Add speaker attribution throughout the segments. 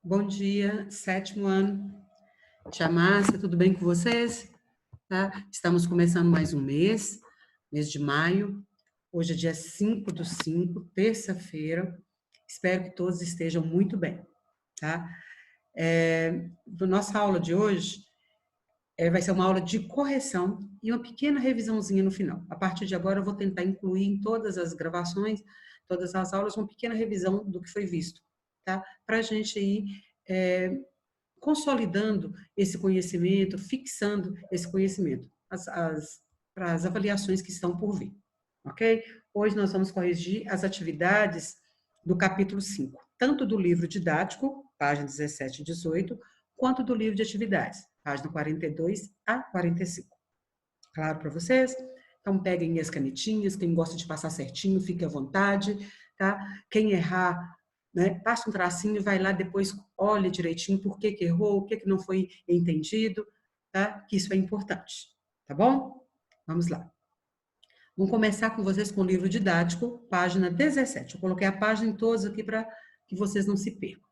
Speaker 1: Bom dia, sétimo ano. Tia Márcia, tudo bem com vocês? Tá? Estamos começando mais um mês de maio. Hoje é dia 5/5, terça-feira. Espero que todos estejam muito bem, tá? Nossa aula de hoje vai ser uma aula de correção e uma pequena revisãozinha no final. A partir de agora, eu vou tentar incluir em todas as gravações, todas as aulas, uma pequena revisão do que foi visto, tá? Para a gente ir consolidando esse conhecimento, fixando esse conhecimento para as avaliações que estão por vir, ok? Hoje nós vamos corrigir as atividades do capítulo 5, tanto do livro didático, página 17 e 18, quanto do livro de atividades, página 42 a 45. Claro para vocês? Então, peguem as canetinhas, quem gosta de passar certinho, fique à vontade, tá? Quem errar, né, passa um tracinho e vai lá depois, olha direitinho por que errou, o que não foi entendido, tá? Que isso é importante, tá bom? Vamos lá. Vamos começar com vocês com o livro didático, página 17. Eu coloquei a página em todos aqui para que vocês não se percam.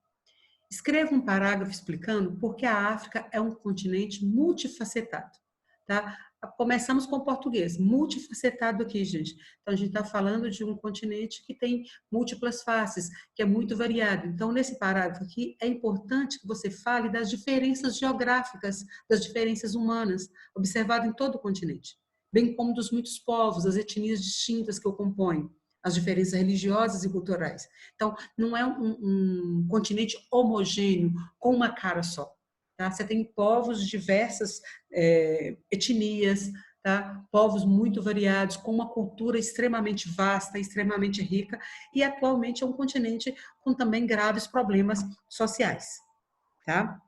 Speaker 1: Escreva um parágrafo explicando por que a África é um continente multifacetado, tá? Começamos com o português, multifacetado aqui, gente. Então, a gente está falando de um continente que tem múltiplas faces, que é muito variado. Então, nesse parágrafo aqui, é importante que você fale das diferenças geográficas, das diferenças humanas, observadas em todo o continente, bem como dos muitos povos, das etnias distintas que o compõem, as diferenças religiosas e culturais. Então, não é um continente homogêneo, com uma cara só. Tá? Você tem povos de diversas etnias, tá? Povos muito variados, com uma cultura extremamente vasta, extremamente rica, e atualmente é um continente com também graves problemas sociais. Tá?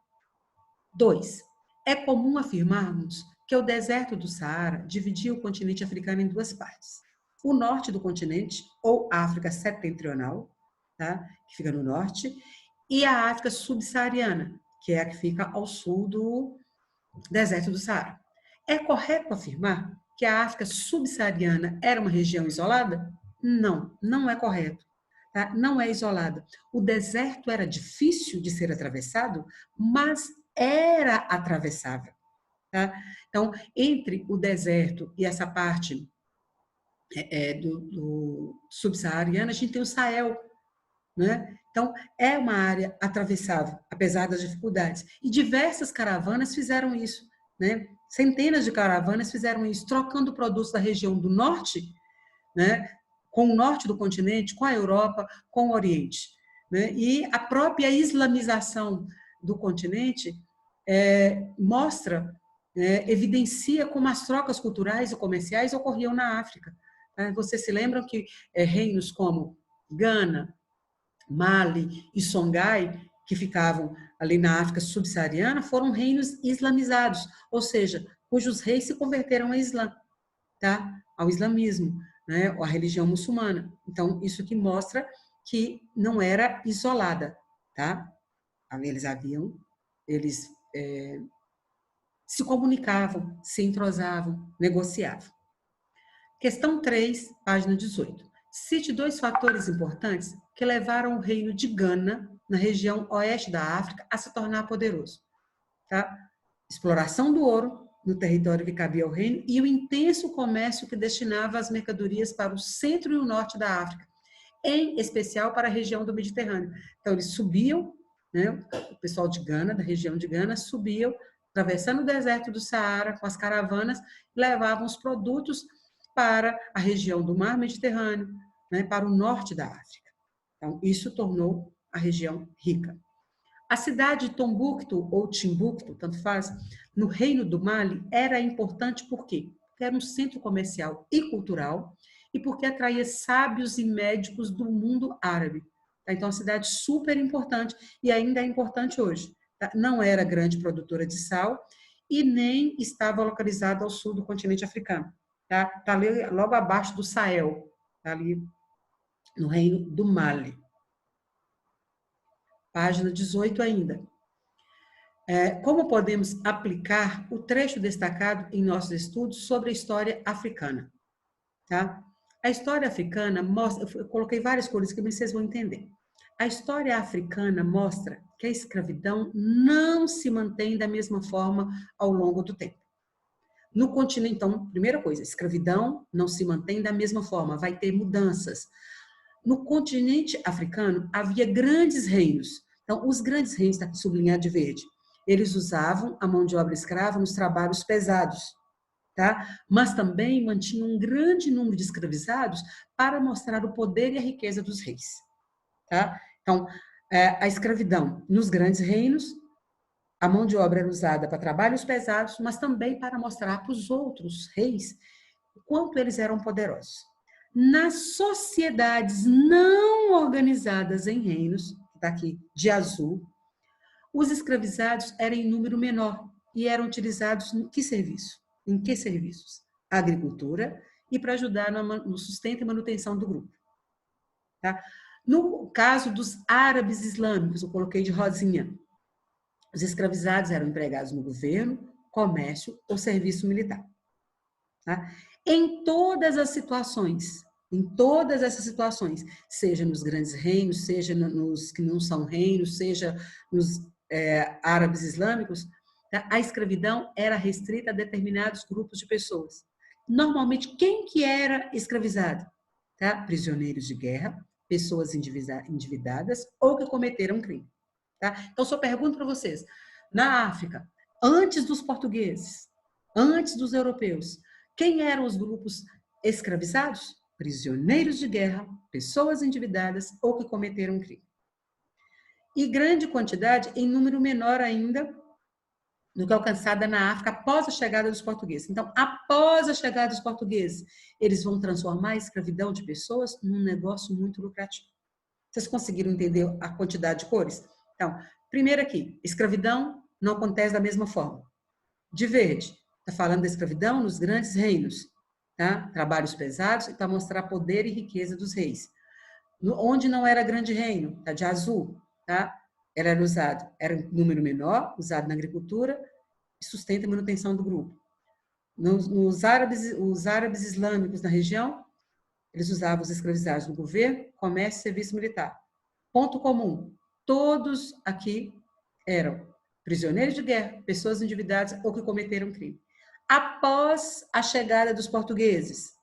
Speaker 1: 2. É comum afirmarmos que o deserto do Saara dividia o continente africano em duas partes. O norte do continente, ou África setentrional, tá? Que fica no norte, e a África subsaariana, que é a que fica ao sul do deserto do Saara. É correto afirmar que a África subsaariana era uma região isolada? Não, não é correto. Tá? Não é isolada. O deserto era difícil de ser atravessado, mas era atravessável. Tá? Então, entre o deserto e essa parte do subsaariana, a gente tem o Sahel, né? Então, é uma área atravessável, apesar das dificuldades. E diversas caravanas fizeram isso, né? Centenas de caravanas fizeram isso, trocando produtos da região do norte, né? Com o norte do continente, com a Europa, com o Oriente, né? E a própria islamização do continente mostra, evidencia como as trocas culturais e comerciais ocorriam na África. Vocês se lembram que reinos como Gana, Mali e Songhai, que ficavam ali na África subsaariana, foram reinos islamizados, ou seja, cujos reis se converteram ao Islã, tá? Ao islamismo, né? Ou à religião muçulmana. Então, isso que mostra que não era isolada, tá? Eles se comunicavam, se entrosavam, negociavam. Questão 3, página 18. Cite dois fatores importantes que levaram o reino de Gana, na região oeste da África, a se tornar poderoso. Tá? Exploração do ouro no território que cabia ao reino e o intenso comércio que destinava as mercadorias para o centro e o norte da África, em especial para a região do Mediterrâneo. Então, eles subiam, né, o pessoal de Gana, da região de Gana, subiam, atravessando o deserto do Saara com as caravanas, levavam os produtos para a região do Mar Mediterrâneo, né, para o norte da África. Então, isso tornou a região rica. A cidade de Tombuctu, ou Timbuktu, tanto faz, no Reino do Mali, era importante por quê? Porque era um centro comercial e cultural e porque atraía sábios e médicos do mundo árabe. Então, uma cidade super importante e ainda é importante hoje. Não era grande produtora de sal e nem estava localizada ao sul do continente africano. Está ali logo abaixo do Sahel, tá ali no Reino do Mali. Página 18 ainda. Como podemos aplicar o trecho destacado em nossos estudos sobre a história africana? Tá? A história africana mostra, eu coloquei várias cores que vocês vão entender. A história africana mostra que a escravidão não se mantém da mesma forma ao longo do tempo. No continente, então, primeira coisa, a escravidão não se mantém da mesma forma, vai ter mudanças. No continente africano, havia grandes reinos. Então, os grandes reinos, está aqui sublinhado de verde, eles usavam a mão de obra escrava nos trabalhos pesados, tá? Mas também mantinham um grande número de escravizados para mostrar o poder e a riqueza dos reis, tá? Então, a escravidão nos grandes reinos, a mão de obra era usada para trabalhos pesados, mas também para mostrar para os outros reis o quanto eles eram poderosos. Nas sociedades não organizadas em reinos, que está aqui de azul, os escravizados eram em número menor e eram utilizados em que serviço? Em que serviços? Agricultura e para ajudar no sustento e manutenção do grupo. Tá? No caso dos árabes islâmicos, eu coloquei de rosinha, os escravizados eram empregados no governo, comércio ou serviço militar. Tá? Em todas essas situações, seja nos grandes reinos, seja nos que não são reinos, seja nos árabes islâmicos, tá? A escravidão era restrita a determinados grupos de pessoas. Normalmente, quem que era escravizado? Tá? Prisioneiros de guerra, pessoas endividadas ou que cometeram crime. Tá? Então, só pergunto para vocês, na África, antes dos portugueses, antes dos europeus, quem eram os grupos escravizados? Prisioneiros de guerra, pessoas endividadas ou que cometeram crime. E grande quantidade, em número menor ainda, do que alcançada na África após a chegada dos portugueses. Então, após a chegada dos portugueses, eles vão transformar a escravidão de pessoas num negócio muito lucrativo. Vocês conseguiram entender a quantidade de cores? Então, primeiro aqui, escravidão não acontece da mesma forma. De verde, está falando da escravidão nos grandes reinos, tá? Trabalhos pesados e para mostrar poder e riqueza dos reis. Onde não era grande reino, tá? De azul, tá? Era usado, era um número menor, usado na agricultura, e sustento e manutenção do grupo. Os árabes islâmicos na região, eles usavam os escravizados no governo, comércio e serviço militar. Ponto comum, todos aqui eram prisioneiros de guerra, pessoas endividadas ou que cometeram crime. Após a chegada dos portugueses,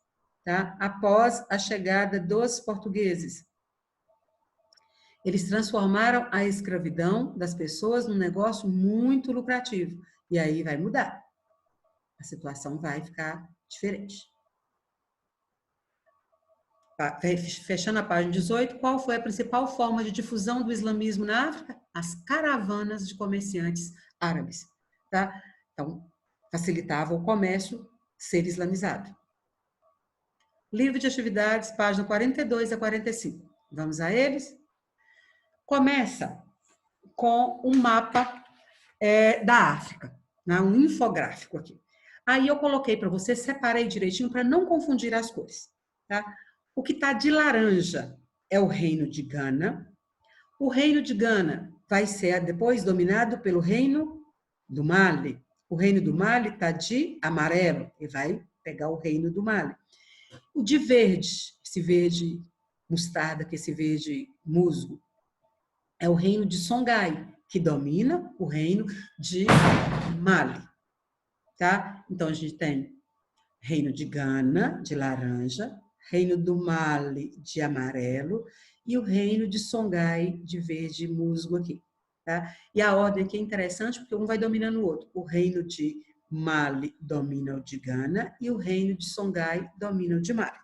Speaker 1: tá? Após a chegada dos portugueses, eles transformaram a escravidão das pessoas num negócio muito lucrativo. E aí vai mudar. A situação vai ficar diferente. Fechando a página 18, qual foi a principal forma de difusão do islamismo na África? As caravanas de comerciantes árabes. Tá? Então, facilitava o comércio ser islamizado. Livro de atividades, página 42 a 45. Vamos a eles? Começa com um mapa da África, né? Um infográfico aqui. Aí eu coloquei para você, separei direitinho para não confundir as cores. Tá? O que está de laranja é o reino de Gana. O reino de Gana vai ser depois dominado pelo reino do Mali. O reino do Mali está de amarelo e vai pegar o reino do Mali. O de verde, esse verde mostarda, que esse verde musgo, é o reino de Songhai, que domina o reino de Mali. Tá? Então, a gente tem reino de Gana, de laranja, reino do Mali, de amarelo, e o reino de Songhai, de verde musgo aqui. Tá? E a ordem aqui é interessante, porque um vai dominando o outro. O reino de Mali domina o de Gana, e o reino de Songhai domina o de Mali.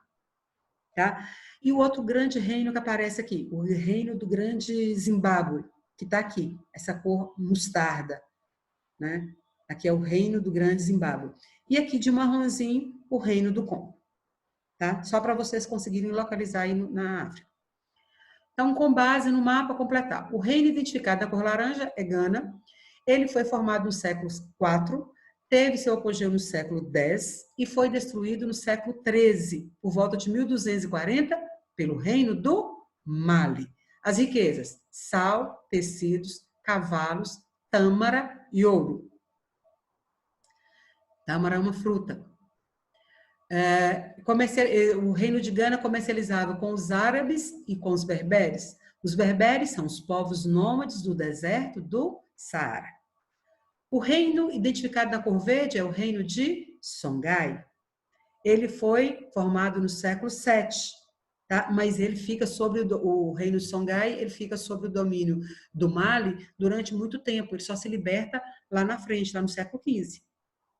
Speaker 1: Tá? E o outro grande reino que aparece aqui, o reino do grande Zimbábue, que está aqui, essa cor mostarda. Né? Aqui é o reino do grande Zimbábue. E aqui de marronzinho, o reino do Congo. Tá? Só para vocês conseguirem localizar aí na África. Então, com base no mapa completar, o reino identificado da cor laranja é Gana. Ele foi formado no século IV, teve seu apogeu no século X e foi destruído no século XIII, por volta de 1240, pelo reino do Mali. As riquezas: sal, tecidos, cavalos, tâmara e ouro. Tâmara é uma fruta. O reino de Gana comercializava com os árabes e com os berberes. Os berberes são os povos nômades do deserto do Saara. O reino identificado na cor verde é o reino de Songhai. Ele foi formado no século VII, tá? Mas ele fica sobre o reino de Songhai, ele fica sob o domínio do Mali durante muito tempo. Ele só se liberta lá na frente, lá no século XV,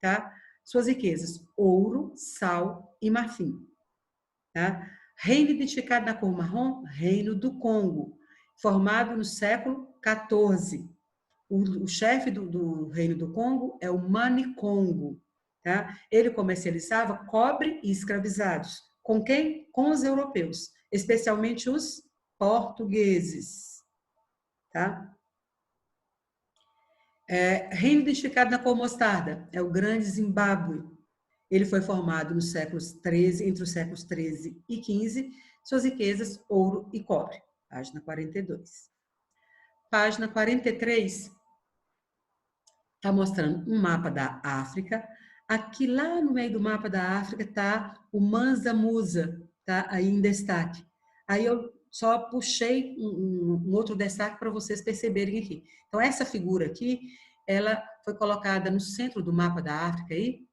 Speaker 1: tá? Suas riquezas: ouro, sal e marfim, tá? Reino identificado na cor marrom, reino do Congo, formado no século XIV. O chefe do reino do Congo é o Manicongo, tá? Ele comercializava cobre e escravizados. Com quem? Com os europeus, especialmente os portugueses, tá? Reino identificado na cor mostarda é o Grande Zimbábue. Ele foi formado nos séculos 13, entre os séculos 13 e 15. Suas riquezas, ouro e cobre. Página 42. Página 43 está mostrando um mapa da África. Aqui lá no meio do mapa da África está o Mansa Musa, tá aí em destaque. Aí eu só puxei um outro destaque para vocês perceberem aqui. Então essa figura aqui, ela foi colocada no centro do mapa da África aí,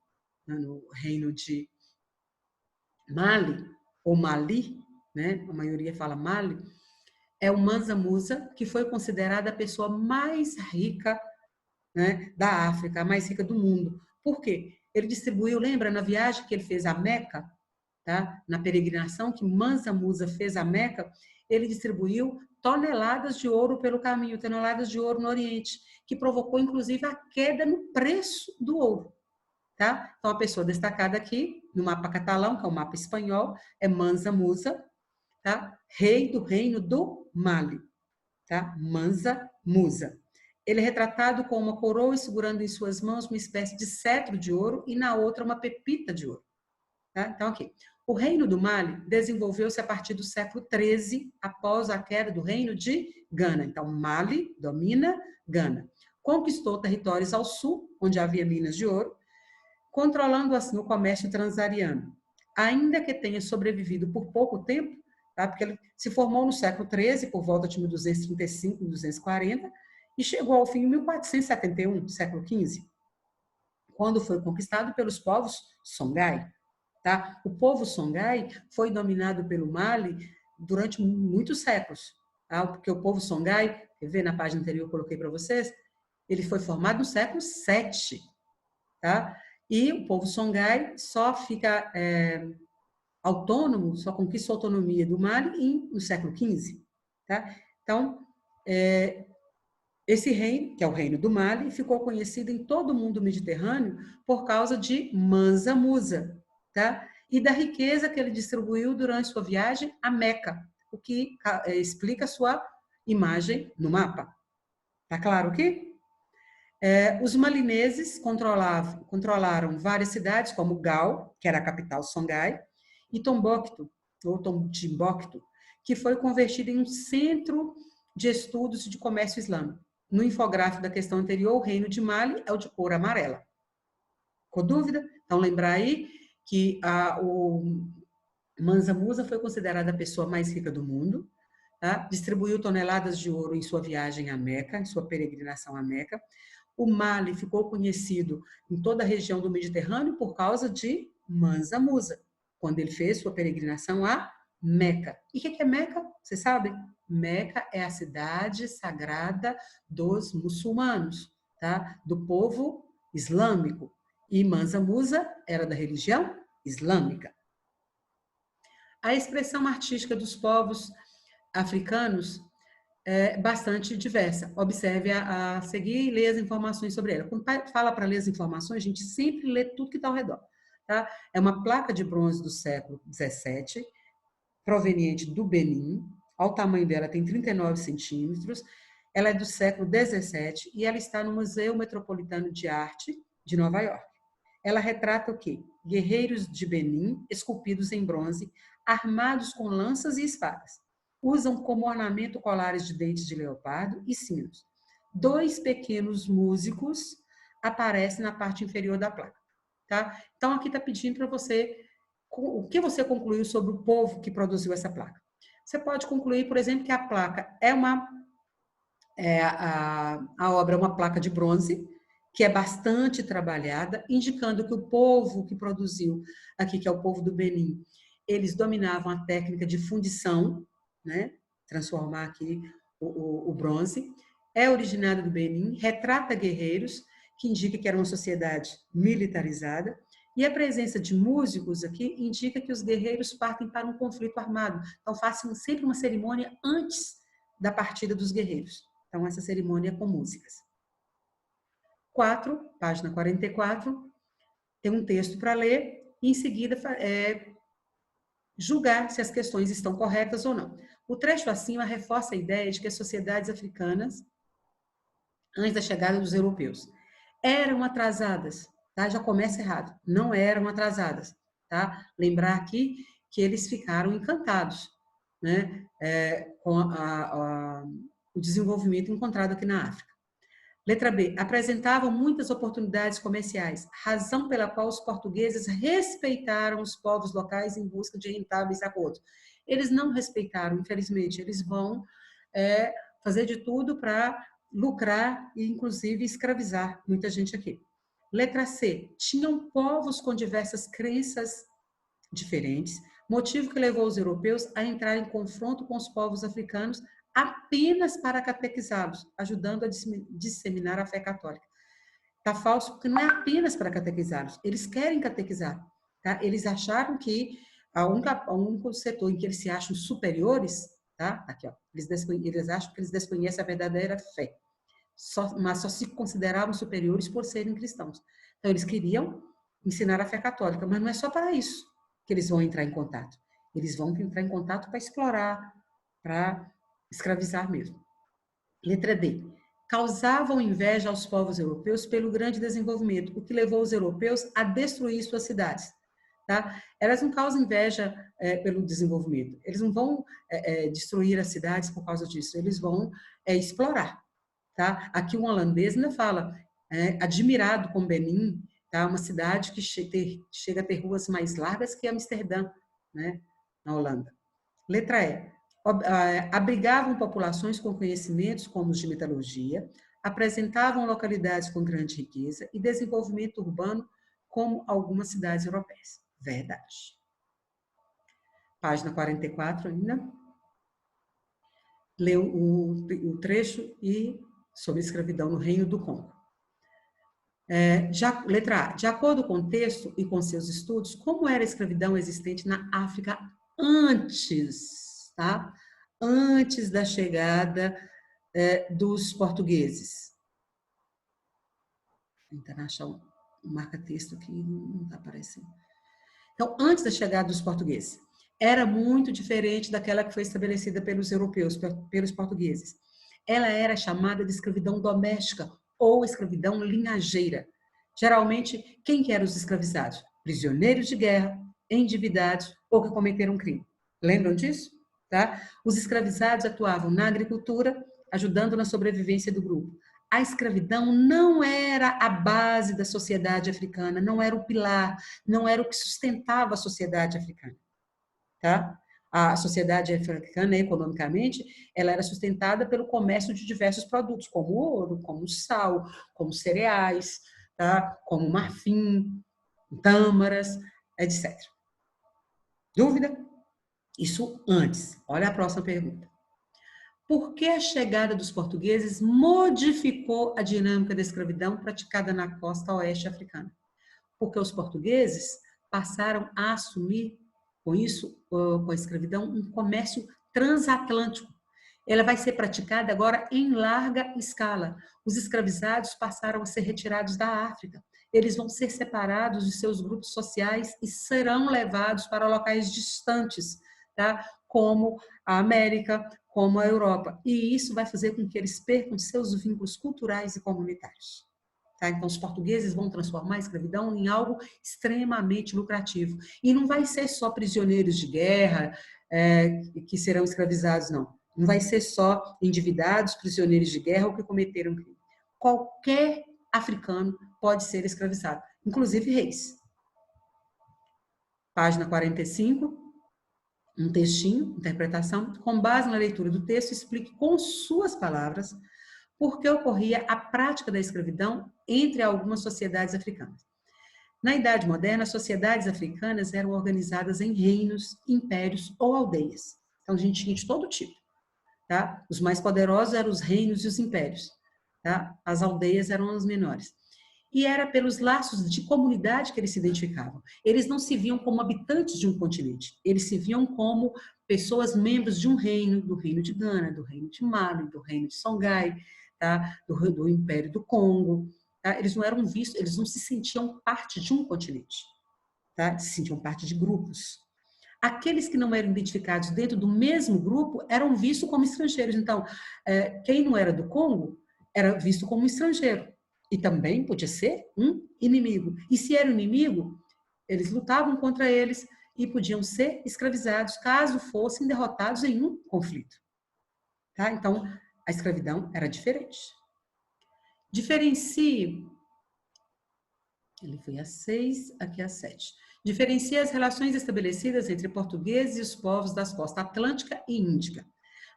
Speaker 1: no reino de Mali ou Mali, né? A maioria fala Mali. É o Mansa Musa, que foi considerada a pessoa mais rica, né, da África, a mais rica do mundo. Por quê? Ele distribuiu, lembra, na viagem que ele fez a Meca, tá? Na peregrinação que Mansa Musa fez a Meca, ele distribuiu toneladas de ouro pelo caminho, toneladas de ouro no Oriente, que provocou, inclusive, a queda no preço do ouro. Tá? Então, a pessoa destacada aqui, no mapa catalão, que é o mapa espanhol, é Mansa Musa, tá? Rei do reino do Mali. Tá? Mansa Musa. Ele é retratado com uma coroa e segurando em suas mãos uma espécie de cetro de ouro e na outra uma pepita de ouro. Tá? Então, aqui. O reino do Mali desenvolveu-se a partir do século XIII, após a queda do reino de Gana. Então, Mali domina Gana. Conquistou territórios ao sul, onde havia minas de ouro, controlando assim o comércio transariano. Ainda que tenha sobrevivido por pouco tempo, tá? Porque ele se formou no século XIII, por volta de 1235, 1240, e chegou ao fim em 1471, século XV, quando foi conquistado pelos povos Songhai. Tá? O povo Songhai foi dominado pelo Mali durante muitos séculos, tá? Porque o povo Songhai, quer ver na página anterior eu coloquei para vocês, ele foi formado no século VII, tá? E o povo Songhai só fica autônomo, só conquista a autonomia do Mali no século XV. Tá? Então, esse reino, que é o reino do Mali, ficou conhecido em todo o mundo mediterrâneo por causa de Mansa Musa, tá? E da riqueza que ele distribuiu durante sua viagem a Meca, o que explica a sua imagem no mapa. Tá claro aqui? Os malineses controlaram várias cidades, como Gao, que era a capital Songhai, e Tombouctou, ou Timbuktu, que foi convertido em um centro de estudos de comércio islâmico. No infográfico da questão anterior, o reino de Mali é o de cor amarela. Com dúvida? Então, lembrar aí que o Mansa Musa foi considerada a pessoa mais rica do mundo, tá? Distribuiu toneladas de ouro em sua viagem à Meca, em sua peregrinação à Meca. O Mali ficou conhecido em toda a região do Mediterrâneo por causa de Mansa Musa, quando ele fez sua peregrinação a Meca. E o que é Meca? Você sabe? Meca é a cidade sagrada dos muçulmanos, tá? Do povo islâmico. E Mansa Musa era da religião islâmica. A expressão artística dos povos africanos é bastante diversa. Observe a seguir e lê as informações sobre ela. Quando fala para ler as informações, a gente sempre lê tudo que está ao redor. Tá? É uma placa de bronze do século XVII, proveniente do Benin. O tamanho dela tem 39 centímetros. Ela é do século XVII e ela está no Museu Metropolitano de Arte de Nova York. Ela retrata o quê? Guerreiros de Benin, esculpidos em bronze, armados com lanças e espadas. Usam como ornamento colares de dentes de leopardo e sinos. 2 pequenos músicos aparecem na parte inferior da placa. Tá? Então, aqui está pedindo para você o que você concluiu sobre o povo que produziu essa placa. Você pode concluir, por exemplo, que a placa a obra é uma placa de bronze, que é bastante trabalhada, indicando que o povo que produziu aqui, que é o povo do Benin, eles dominavam a técnica de fundição, né? Transformar aqui o bronze. É originário do Benin, retrata guerreiros, que indica que era uma sociedade militarizada, e a presença de músicos aqui indica que os guerreiros partem para um conflito armado. Então, fazem sempre uma cerimônia antes da partida dos guerreiros. Então, essa cerimônia é com músicas. 4, página 44, tem um texto para ler e, em seguida, julgar se as questões estão corretas ou não. O trecho acima reforça a ideia de que as sociedades africanas, antes da chegada dos europeus, eram atrasadas, tá? Já começa errado, não eram atrasadas, tá? Lembrar aqui que eles ficaram encantados, né? Com o desenvolvimento encontrado aqui na África. Letra B. Apresentavam muitas oportunidades comerciais, razão pela qual os portugueses respeitaram os povos locais em busca de rentáveis acordos. Eles não respeitaram, infelizmente. Eles vão fazer de tudo para lucrar e, inclusive, escravizar muita gente aqui. Letra C. Tinham povos com diversas crenças diferentes, motivo que levou os europeus a entrar em confronto com os povos africanos apenas para catequizá-los, ajudando a disseminar a fé católica. Está falso porque não é apenas para catequizá-los, eles querem catequizar. Tá? Eles acharam que o único setor em que eles se acham superiores, tá? Aqui, ó, eles acham que eles desconhecem a verdadeira fé, mas só se consideravam superiores por serem cristãos. Então, eles queriam ensinar a fé católica, mas não é só para isso que eles vão entrar em contato. Eles vão entrar em contato para explorar, para escravizar mesmo. Letra D. Causavam inveja aos povos europeus pelo grande desenvolvimento, o que levou os europeus a destruir suas cidades. Tá? Elas não causam inveja pelo desenvolvimento. Eles não vão destruir as cidades por causa disso. Eles vão explorar. Tá? Aqui um holandês ainda fala, admirado com Benin, tá? Uma cidade que chega a ter ruas mais largas que Amsterdã, né? Na Holanda. Letra E. Abrigavam populações com conhecimentos como os de metalurgia, apresentavam localidades com grande riqueza e desenvolvimento urbano, como algumas cidades europeias. Verdade. Página 44 ainda. Leu o trecho e sobre escravidão no Reino do Congo. Letra A. De acordo com o texto e com seus estudos, como era a escravidão existente na África antes, tá? Antes da chegada dos portugueses. Vou tentar achar um marca-texto que não está aparecendo. Então, antes da chegada dos portugueses, era muito diferente daquela que foi estabelecida pelos europeus, pelos portugueses. Ela era chamada de escravidão doméstica ou escravidão linhageira. Geralmente, quem que eram os escravizados? Prisioneiros de guerra, endividados ou que cometeram crime. Lembram disso? Tá? Os escravizados atuavam na agricultura, ajudando na sobrevivência do grupo. A escravidão não era a base da sociedade africana, não era o pilar, não era o que sustentava a sociedade africana. Tá? A sociedade africana, economicamente, ela era sustentada pelo comércio de diversos produtos, como ouro, como sal, como cereais, tá? Como marfim, tâmaras, etc. Dúvida? Isso antes. Olha a próxima pergunta. Por que a chegada dos portugueses modificou a dinâmica da escravidão praticada na costa oeste africana? Porque os portugueses passaram a assumir, com isso, com a escravidão, um comércio transatlântico. Ela vai ser praticada agora em larga escala. Os escravizados passaram a ser retirados da África. Eles vão ser separados de seus grupos sociais e serão levados para locais distantes, tá? Como a América, como a Europa. E isso vai fazer com que eles percam seus vínculos culturais e comunitários. Tá? Então, os portugueses vão transformar a escravidão em algo extremamente lucrativo. E não vai ser só prisioneiros de guerra que serão escravizados, não. Não vai ser só endividados, prisioneiros de guerra ou que cometeram crime. Qualquer africano pode ser escravizado, inclusive reis. Página 45. um textinho, interpretação, com base na leitura do texto, explique com suas palavras por que ocorria a prática da escravidão entre algumas sociedades africanas. Na Idade Moderna, as sociedades africanas eram organizadas em reinos, impérios ou aldeias. Então, a gente tinha de todo tipo. Tá? Os mais poderosos eram os reinos e os impérios. Tá? As aldeias eram as menores. E era pelos laços de comunidade que eles se identificavam. Eles não se viam como habitantes de um continente. Eles se viam como pessoas membros de um reino, do reino de Gana, do reino de Mali, do reino de Songhai, tá? do Império do Congo. Tá? Eles não eram vistos, eles não se sentiam parte de um continente. Tá? Se sentiam parte de grupos. Aqueles que não eram identificados dentro do mesmo grupo eram vistos como estrangeiros. Então, quem não era do Congo era visto como um estrangeiro. E também podia ser um inimigo. E se era um inimigo, eles lutavam contra eles e podiam ser escravizados caso fossem derrotados em um conflito. Tá? Então, a escravidão era diferente. Diferencie... Ele foi a 6, aqui a 7. Diferencia as relações estabelecidas entre portugueses e os povos das costas Atlântica e Índica.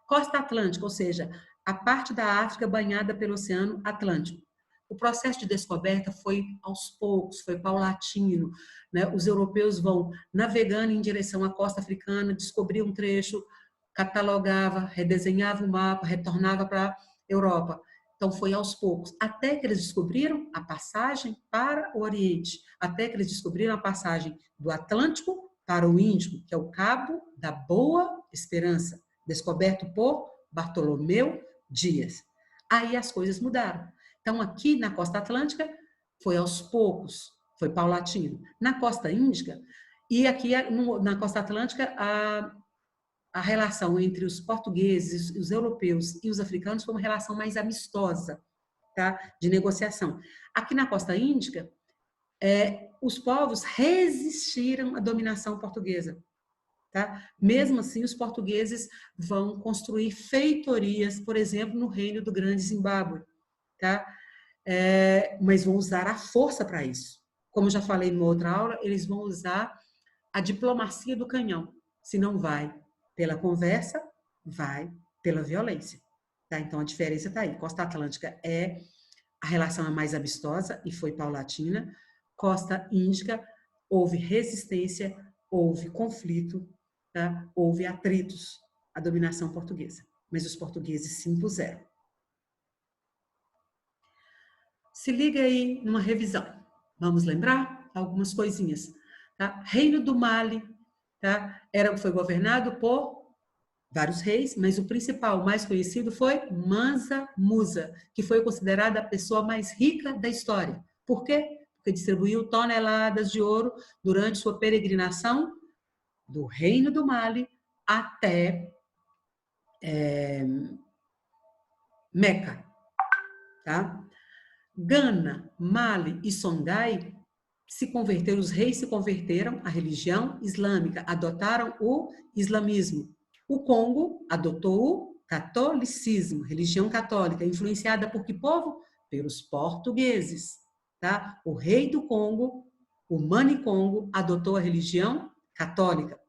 Speaker 1: Costa Atlântica, ou seja, a parte da África banhada pelo Oceano Atlântico. O processo de descoberta foi aos poucos, foi paulatino. Né? Os europeus vão navegando em direção à costa africana, descobriam um trecho, catalogava, redesenhava o mapa, retornava para a Europa. Então, foi aos poucos, até que eles descobriram a passagem para o Oriente, até que eles descobriram a passagem do Atlântico para o Índico, que é o Cabo da Boa Esperança, descoberto por Bartolomeu Dias. Aí as coisas mudaram. Então, aqui na costa atlântica, foi aos poucos, foi paulatino. Na costa índica, e aqui na costa atlântica, a relação entre os portugueses, os europeus e os africanos foi uma relação mais amistosa, tá? De negociação. Aqui na costa índica, os povos resistiram à dominação portuguesa. Tá? Mesmo assim, os portugueses vão construir feitorias, por exemplo, no reino do Grande Zimbábue. Tá? Mas vão usar a força para isso. Como eu já falei em outra aula, eles vão usar a diplomacia do canhão. Se não vai pela conversa, vai pela violência. Tá? Então, a diferença está aí. Costa Atlântica a relação é mais amistosa e foi paulatina. Costa Índica, houve resistência, houve conflito, tá? Houve atritos à dominação portuguesa. Mas os portugueses se impuseram. Se liga aí numa revisão. Vamos lembrar algumas coisinhas. Tá? Reino do Mali, tá? Foi governado por vários reis, mas o principal, o mais conhecido, foi Mansa Musa, que foi considerada a pessoa mais rica da história. Por quê? Porque distribuiu toneladas de ouro durante sua peregrinação do Reino do Mali até Meca. Tá? Gana, Mali e Songhai os reis se converteram à religião islâmica, adotaram o islamismo. O Congo adotou o catolicismo, religião católica, influenciada por que povo? Pelos portugueses. Tá? O rei do Congo, o Mani Congo, adotou a religião católica,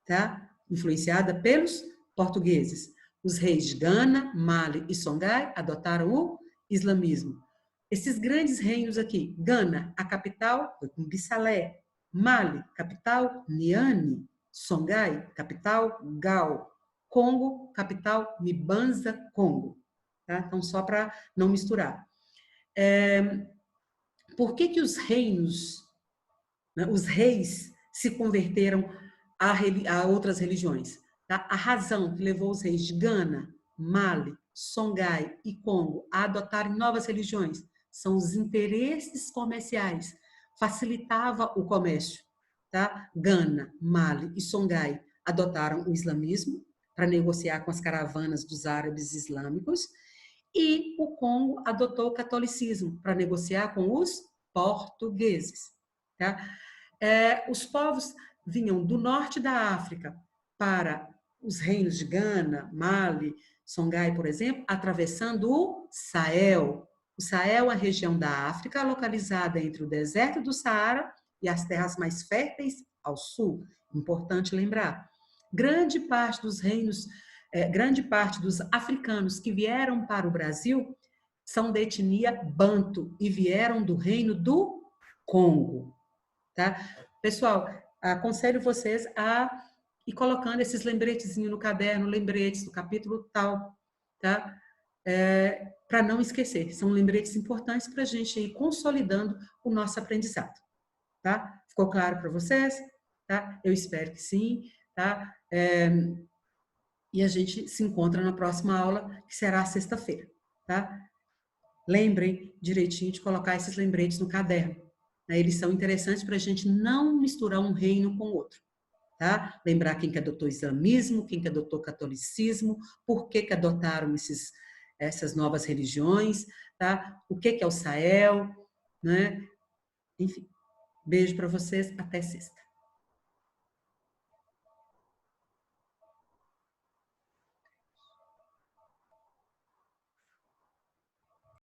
Speaker 1: tá? Influenciada pelos portugueses. Os reis de Gana, Mali e Songhai adotaram o islamismo. Esses grandes reinos aqui, Gana, a capital foi com Bissalé, Mali, capital Niani, Songhai, capital Gao, Congo, capital Mbanza, Congo. Tá? Então, só para não misturar. Por que os reinos, né, os reis se converteram a outras religiões? Tá? A razão que levou os reis de Gana, Mali, Songhai e Congo a adotarem novas religiões são os interesses comerciais. Facilitava o comércio. Tá? Gana, Mali e Songhai adotaram o islamismo para negociar com as caravanas dos árabes islâmicos e o Congo adotou o catolicismo para negociar com os portugueses. Tá? Os povos vinham do norte da África para os reinos de Gana, Mali, Songhai, por exemplo, atravessando o Sahel. O Sahel é a região da África localizada entre o deserto do Saara e as terras mais férteis ao sul. Importante lembrar. Grande parte dos reinos, grande parte dos africanos que vieram para o Brasil são de etnia banto e vieram do reino do Congo, tá? Pessoal, aconselho vocês a ir colocando esses lembretezinhos no caderno, lembretes do capítulo tal, tá? Para não esquecer. São lembretes importantes para a gente ir consolidando o nosso aprendizado, tá? Ficou claro para vocês? Tá? Eu espero que sim, tá? E a gente se encontra na próxima aula, que será sexta-feira, tá? Lembrem direitinho de colocar esses lembretes no caderno, né? Eles são interessantes para a gente não misturar um reino com o outro, tá? Lembrar quem que adotou o islamismo, quem que adotou o catolicismo, por que que adotaram essas novas religiões, tá? O que que é o Sahel, né? Enfim, beijo para vocês, até sexta.